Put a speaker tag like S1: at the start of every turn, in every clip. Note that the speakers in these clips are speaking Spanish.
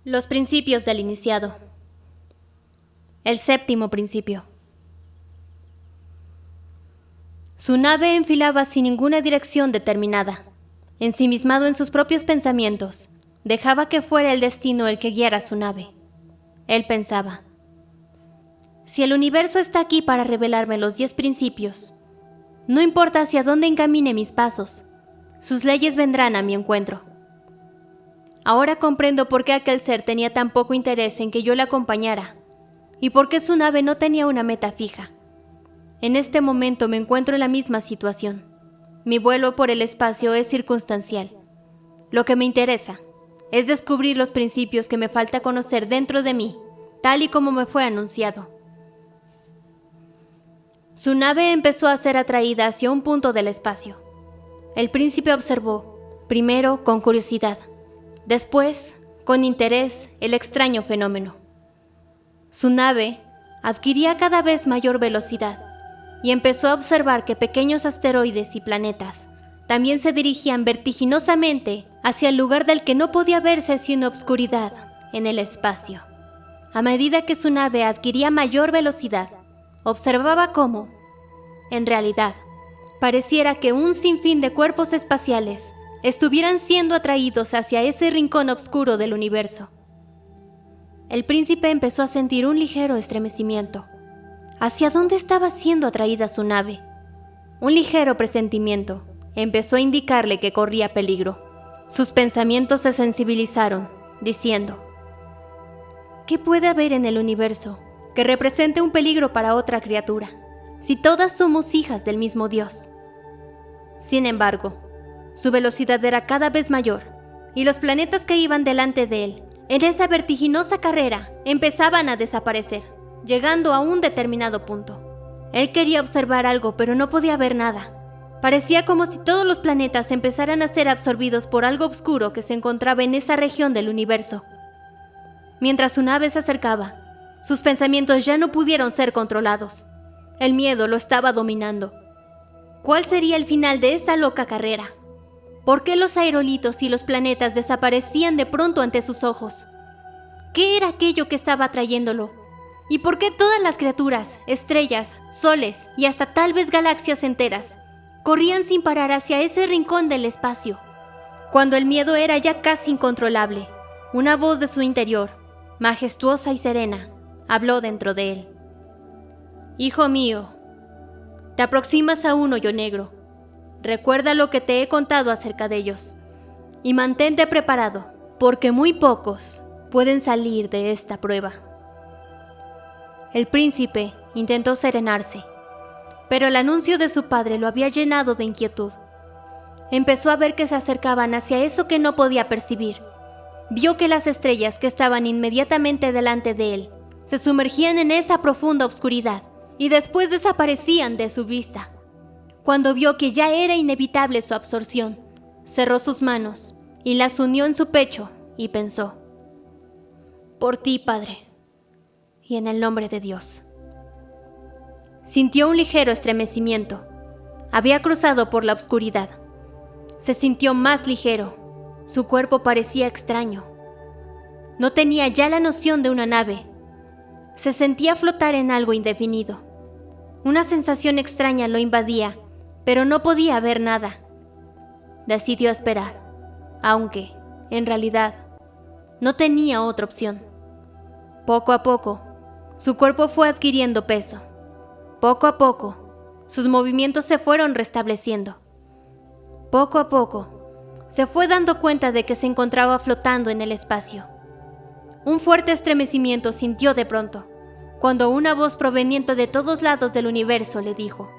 S1: Los principios del iniciado. El séptimo principio. Su nave enfilaba sin ninguna dirección determinada. Ensimismado en sus propios pensamientos, dejaba que fuera el destino el que guiara su nave. Él pensaba: si el universo está aquí para revelarme los 10 principios, no importa hacia dónde encamine mis pasos, sus leyes vendrán a mi encuentro. Ahora comprendo por qué aquel ser tenía tan poco interés en que yo le acompañara, y por qué su nave no tenía una meta fija. En este momento me encuentro en la misma situación. Mi vuelo por el espacio es circunstancial. Lo que me interesa es descubrir los principios que me falta conocer dentro de mí, tal y como me fue anunciado. Su nave empezó a ser atraída hacia un punto del espacio. El príncipe observó, primero con curiosidad, después con interés, el extraño fenómeno. Su nave adquiría cada vez mayor velocidad y empezó a observar que pequeños asteroides y planetas también se dirigían vertiginosamente hacia el lugar del que no podía verse sino obscuridad en el espacio. A medida que su nave adquiría mayor velocidad, observaba cómo, en realidad, pareciera que un sinfín de cuerpos espaciales estuvieran siendo atraídos hacia ese rincón oscuro del universo. El príncipe empezó a sentir un ligero estremecimiento. ¿Hacia dónde estaba siendo atraída su nave? Un ligero presentimiento empezó a indicarle que corría peligro. Sus pensamientos se sensibilizaron, diciendo: ¿qué puede haber en el universo que represente un peligro para otra criatura, si todas somos hijas del mismo Dios? Sin embargo, su velocidad era cada vez mayor, y los planetas que iban delante de él, en esa vertiginosa carrera, empezaban a desaparecer, llegando a un determinado punto. Él quería observar algo, pero no podía ver nada. Parecía como si todos los planetas empezaran a ser absorbidos por algo oscuro que se encontraba en esa región del universo. Mientras su nave se acercaba, sus pensamientos ya no pudieron ser controlados. El miedo lo estaba dominando. ¿Cuál sería el final de esa loca carrera? ¿Por qué los aerolitos y los planetas desaparecían de pronto ante sus ojos? ¿Qué era aquello que estaba atrayéndolo? ¿Y por qué todas las criaturas, estrellas, soles y hasta tal vez galaxias enteras corrían sin parar hacia ese rincón del espacio? Cuando el miedo era ya casi incontrolable, una voz de su interior, majestuosa y serena, habló dentro de él. Hijo mío, te aproximas a un hoyo negro. Recuerda lo que te he contado acerca de ellos y mantente preparado, porque muy pocos pueden salir de esta prueba. El príncipe intentó serenarse, pero el anuncio de su padre lo había llenado de inquietud. Empezó a ver que se acercaban hacia eso que no podía percibir. Vio que las estrellas que estaban inmediatamente delante de él se sumergían en esa profunda oscuridad y después desaparecían de su vista. Cuando vio que ya era inevitable su absorción, cerró sus manos y las unió en su pecho y pensó: por ti, Padre, y en el nombre de Dios. Sintió un ligero estremecimiento. Había cruzado por la oscuridad. Se sintió más ligero. Su cuerpo parecía extraño. No tenía ya la noción de una nave. Se sentía flotar en algo indefinido. Una sensación extraña lo invadía, pero no podía ver nada. Decidió esperar, aunque, en realidad, no tenía otra opción. Poco a poco, su cuerpo fue adquiriendo peso. Poco a poco, sus movimientos se fueron restableciendo. Poco a poco, se fue dando cuenta de que se encontraba flotando en el espacio. Un fuerte estremecimiento sintió de pronto, cuando una voz proveniente de todos lados del universo le dijo: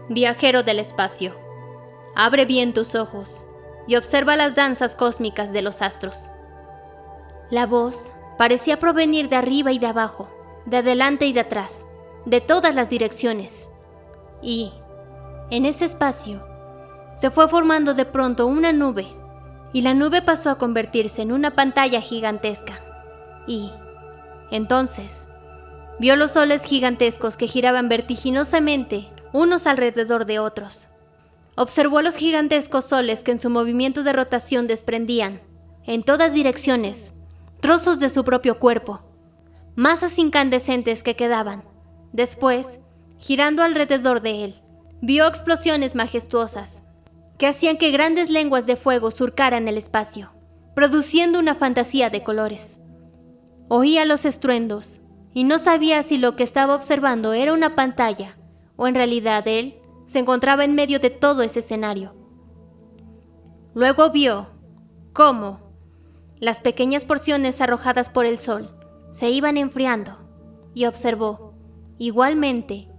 S1: viajero del espacio, abre bien tus ojos y observa las danzas cósmicas de los astros. La voz parecía provenir de arriba y de abajo, de adelante y de atrás, de todas las direcciones. Y, en ese espacio, se fue formando de pronto una nube, y la nube pasó a convertirse en una pantalla gigantesca. Y, entonces, vio los soles gigantescos que giraban vertiginosamente unos alrededor de otros. Observó los gigantescos soles que en su movimiento de rotación desprendían, en todas direcciones, trozos de su propio cuerpo, masas incandescentes que quedaban. Después, girando alrededor de él, vio explosiones majestuosas que hacían que grandes lenguas de fuego surcaran el espacio, produciendo una fantasía de colores. Oía los estruendos y no sabía si lo que estaba observando era una pantalla o en realidad él se encontraba en medio de todo ese escenario. Luego vio cómo las pequeñas porciones arrojadas por el sol se iban enfriando y observó, igualmente,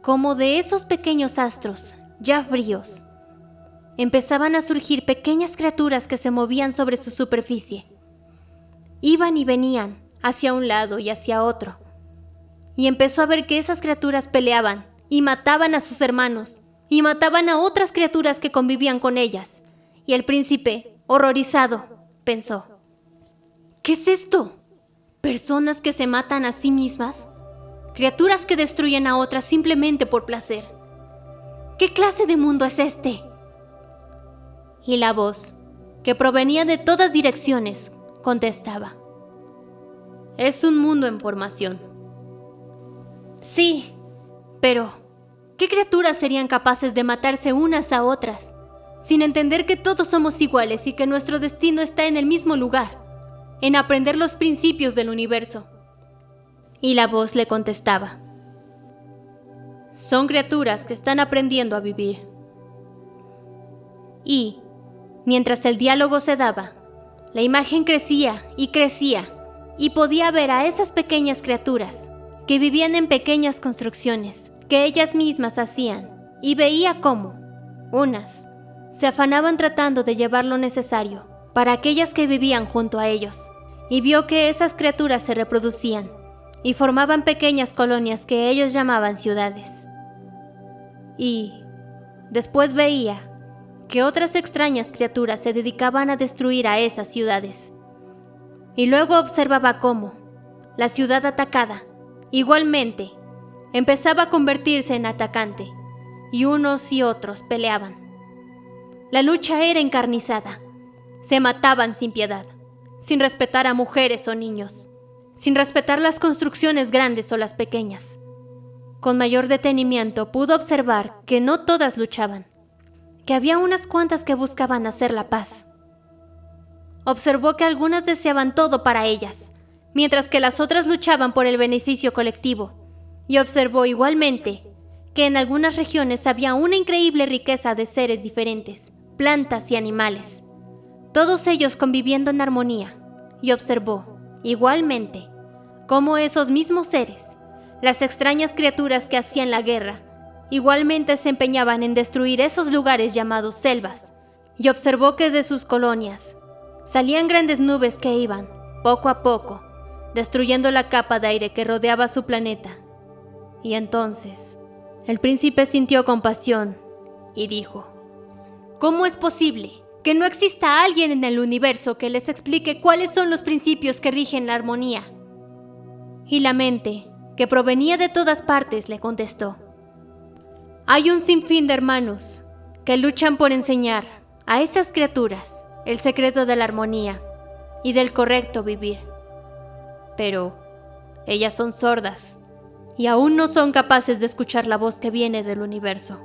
S1: cómo de esos pequeños astros, ya fríos, empezaban a surgir pequeñas criaturas que se movían sobre su superficie. Iban y venían hacia un lado y hacia otro, y empezó a ver que esas criaturas peleaban y mataban a sus hermanos, y mataban a otras criaturas que convivían con ellas, y el príncipe, horrorizado, pensó: ¿qué es esto? ¿Personas que se matan a sí mismas? ¿Criaturas que destruyen a otras simplemente por placer? ¿Qué clase de mundo es este? Y la voz, que provenía de todas direcciones, contestaba: es un mundo en formación. Sí, pero ¿qué criaturas serían capaces de matarse unas a otras, sin entender que todos somos iguales y que nuestro destino está en el mismo lugar, en aprender los principios del universo? Y la voz le contestaba: son criaturas que están aprendiendo a vivir. Y, mientras el diálogo se daba, la imagen crecía y podía ver a esas pequeñas criaturas que vivían en pequeñas construcciones que ellas mismas hacían, y veía cómo unas se afanaban tratando de llevar lo necesario para aquellas que vivían junto a ellos, y vio que esas criaturas se reproducían y formaban pequeñas colonias que ellos llamaban ciudades. Y después veía que otras extrañas criaturas se dedicaban a destruir a esas ciudades. Y luego observaba cómo la ciudad atacada, igualmente, empezaba a convertirse en atacante, y unos y otros peleaban. La lucha era encarnizada. Se mataban sin piedad, sin respetar a mujeres o niños, sin respetar las construcciones grandes o las pequeñas. Con mayor detenimiento pudo observar que no todas luchaban, que había unas cuantas que buscaban hacer la paz. Observó que algunas deseaban todo para ellas, mientras que las otras luchaban por el beneficio colectivo, y observó igualmente que en algunas regiones había una increíble riqueza de seres diferentes, plantas y animales, todos ellos conviviendo en armonía, y observó, igualmente, cómo esos mismos seres, las extrañas criaturas que hacían la guerra, igualmente se empeñaban en destruir esos lugares llamados selvas, y observó que de sus colonias salían grandes nubes que iban, poco a poco, destruyendo la capa de aire que rodeaba su planeta. Y entonces, el príncipe sintió compasión y dijo: ¿cómo es posible que no exista alguien en el universo que les explique cuáles son los principios que rigen la armonía? Y la mente, que provenía de todas partes, le contestó: hay un sinfín de hermanos que luchan por enseñar a esas criaturas el secreto de la armonía y del correcto vivir. Pero ellas son sordas y aún no son capaces de escuchar la voz que viene del universo.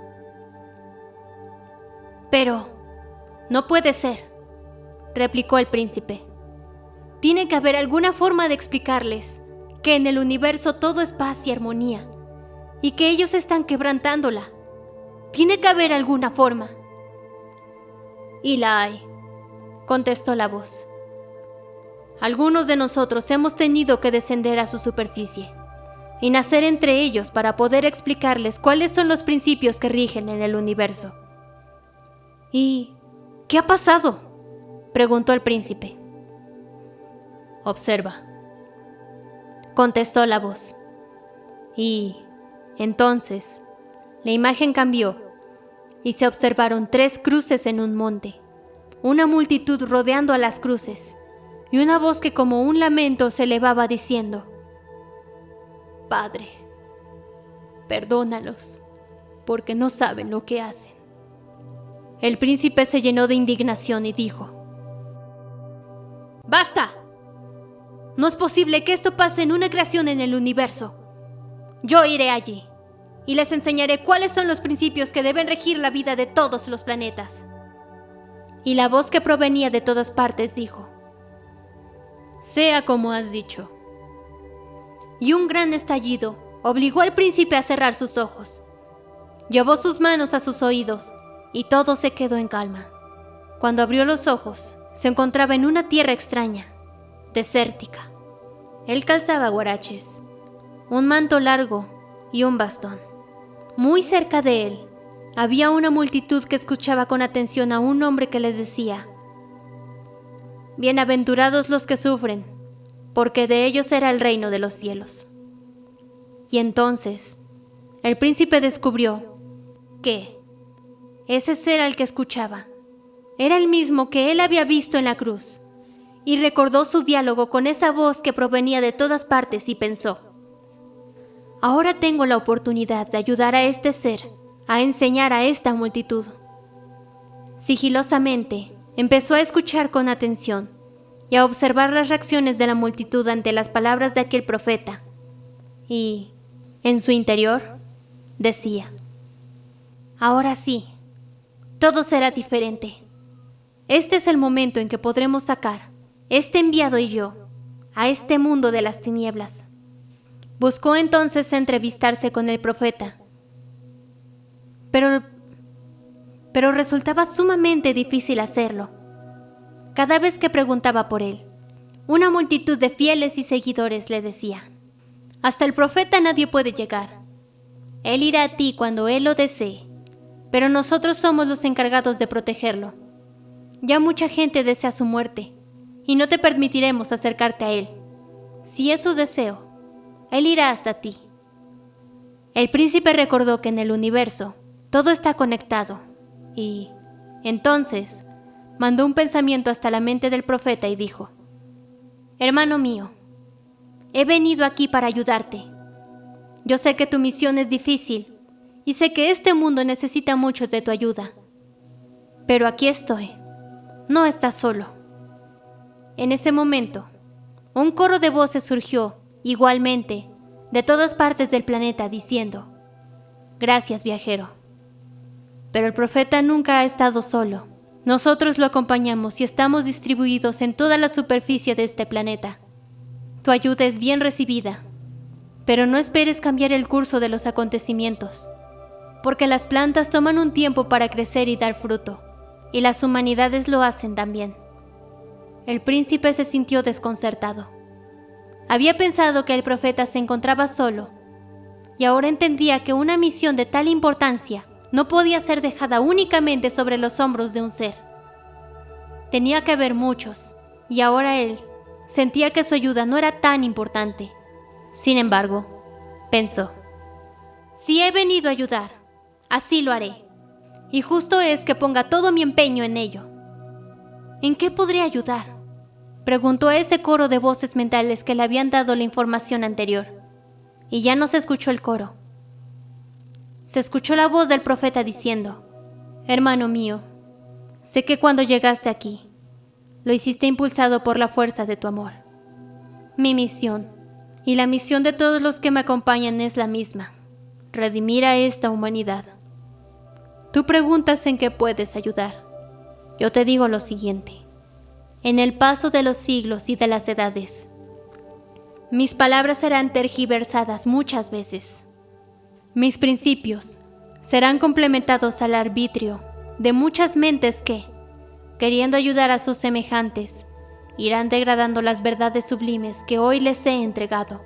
S1: Pero no puede ser, replicó el príncipe. Tiene que haber alguna forma de explicarles que en el universo todo es paz y armonía, y que ellos están quebrantándola. Tiene que haber alguna forma. Y la hay, contestó la voz. Algunos de nosotros hemos tenido que descender a su superficie y nacer entre ellos para poder explicarles cuáles son los principios que rigen en el universo. ¿Y qué ha pasado?, preguntó el príncipe. Observa, contestó la voz. Y entonces la imagen cambió y se observaron 3 cruces en un monte, una multitud rodeando a las cruces, y una voz que como un lamento se elevaba diciendo: Padre, perdónalos, porque no saben lo que hacen. El príncipe se llenó de indignación y dijo: ¡Basta! No es posible que esto pase en una creación en el universo. Yo iré allí y les enseñaré cuáles son los principios que deben regir la vida de todos los planetas. Y la voz que provenía de todas partes dijo: sea como has dicho. Y un gran estallido obligó al príncipe a cerrar sus ojos. Llevó sus manos a sus oídos y todo se quedó en calma. Cuando abrió los ojos, se encontraba en una tierra extraña, desértica. Él calzaba huaraches, un manto largo y un bastón. Muy cerca de él había una multitud que escuchaba con atención a un hombre que les decía: bienaventurados los que sufren, porque de ellos será el reino de los cielos. Y entonces el príncipe descubrió que ese ser al que escuchaba era el mismo que él había visto en la cruz, y recordó su diálogo con esa voz que provenía de todas partes y pensó: ahora tengo la oportunidad de ayudar a este ser a enseñar a esta multitud. Sigilosamente empezó a escuchar con atención y a observar las reacciones de la multitud ante las palabras de aquel profeta, y en su interior decía: ahora sí, todo será diferente. Este es el momento en que podremos sacar, este enviado y yo, a este mundo de las tinieblas. Buscó entonces entrevistarse con el profeta, pero resultaba sumamente difícil hacerlo. Cada vez que preguntaba por él, una multitud de fieles y seguidores le decía: hasta el profeta nadie puede llegar. Él irá a ti cuando él lo desee, pero nosotros somos los encargados de protegerlo. Ya mucha gente desea su muerte, y no te permitiremos acercarte a él. Si es su deseo, él irá hasta ti. El príncipe recordó que en el universo todo está conectado, y entonces mandó un pensamiento hasta la mente del profeta y dijo: hermano mío, he venido aquí para ayudarte. Yo sé que tu misión es difícil y sé que este mundo necesita mucho de tu ayuda. Pero aquí estoy. No estás solo. En ese momento, un coro de voces surgió, igualmente, de todas partes del planeta diciendo: gracias, viajero. Pero el profeta nunca ha estado solo. Nosotros lo acompañamos y estamos distribuidos en toda la superficie de este planeta. Tu ayuda es bien recibida, pero no esperes cambiar el curso de los acontecimientos, porque las plantas toman un tiempo para crecer y dar fruto, y las humanidades lo hacen también. El príncipe se sintió desconcertado. Había pensado que el profeta se encontraba solo, y ahora entendía que una misión de tal importancia no podía ser dejada únicamente sobre los hombros de un ser. Tenía que haber muchos, y ahora él sentía que su ayuda no era tan importante. Sin embargo, pensó: si he venido a ayudar, así lo haré, y justo es que ponga todo mi empeño en ello. ¿En qué podría ayudar?, preguntó a ese coro de voces mentales que le habían dado la información anterior, y ya no se escuchó el coro. Se escuchó la voz del profeta diciendo: hermano mío, sé que cuando llegaste aquí, lo hiciste impulsado por la fuerza de tu amor. Mi misión, y la misión de todos los que me acompañan es la misma: redimir a esta humanidad. Tú preguntas en qué puedes ayudar. Yo te digo lo siguiente: en el paso de los siglos y de las edades, mis palabras serán tergiversadas muchas veces. Mis principios serán complementados al arbitrio de muchas mentes que, queriendo ayudar a sus semejantes, irán degradando las verdades sublimes que hoy les he entregado.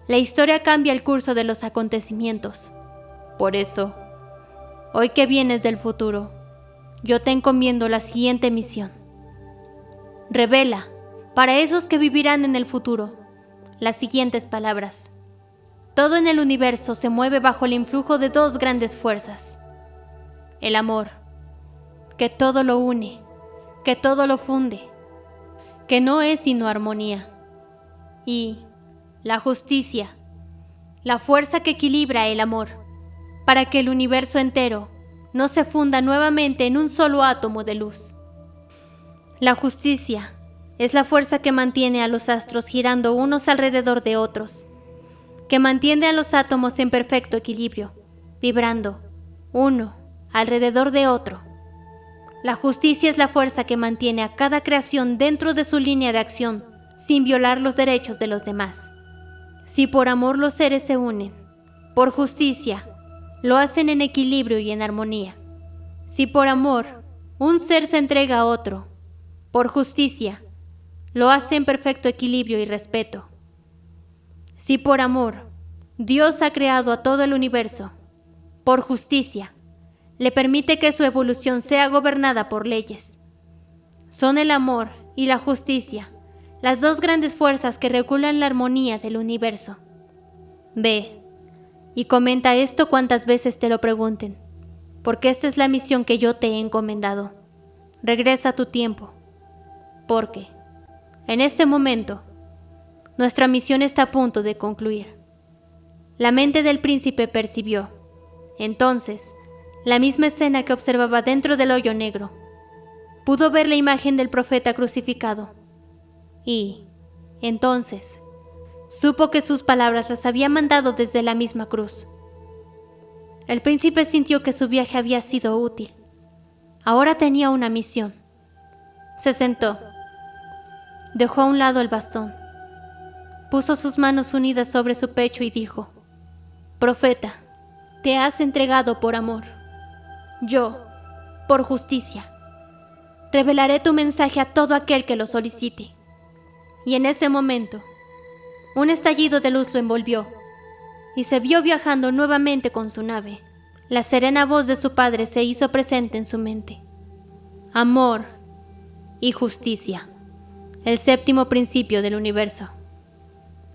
S1: La historia cambia el curso de los acontecimientos. Por eso, hoy que vienes del futuro, yo te encomiendo la siguiente misión. Revela, para esos que vivirán en el futuro, las siguientes palabras. Todo en el universo se mueve bajo el influjo de dos grandes fuerzas: el amor, que todo lo une, que todo lo funde, que no es sino armonía, y la justicia, la fuerza que equilibra el amor, para que el universo entero no se funda nuevamente en un solo átomo de luz. La justicia es la fuerza que mantiene a los astros girando unos alrededor de otros, que mantiene a los átomos en perfecto equilibrio, vibrando uno alrededor de otro. La justicia es la fuerza que mantiene a cada creación dentro de su línea de acción, sin violar los derechos de los demás. Si por amor los seres se unen, por justicia, lo hacen en equilibrio y en armonía. Si por amor un ser se entrega a otro, por justicia, lo hace en perfecto equilibrio y respeto. Si por amor Dios ha creado a todo el universo, por justicia, le permite que su evolución sea gobernada por leyes. Son el amor y la justicia, las dos grandes fuerzas que regulan la armonía del universo. Ve y comenta esto cuantas veces te lo pregunten, porque esta es la misión que yo te he encomendado. Regresa a tu tiempo, porque en este momento nuestra misión está a punto de concluir. La mente del príncipe percibió, entonces, la misma escena que observaba dentro del hoyo negro. Pudo ver la imagen del profeta crucificado. Y, entonces, supo que sus palabras las había mandado desde la misma cruz. El príncipe sintió que su viaje había sido útil. Ahora tenía una misión. Se sentó. Dejó a un lado el bastón. Puso sus manos unidas sobre su pecho y dijo: Profeta, te has entregado por amor. Yo, por justicia, revelaré tu mensaje a todo aquel que lo solicite. Y en ese momento, un estallido de luz lo envolvió, y se vio viajando nuevamente con su nave. La serena voz de su padre se hizo presente en su mente. Amor y justicia, el séptimo principio del universo.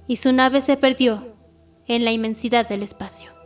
S1: Y su nave se perdió en la inmensidad del espacio.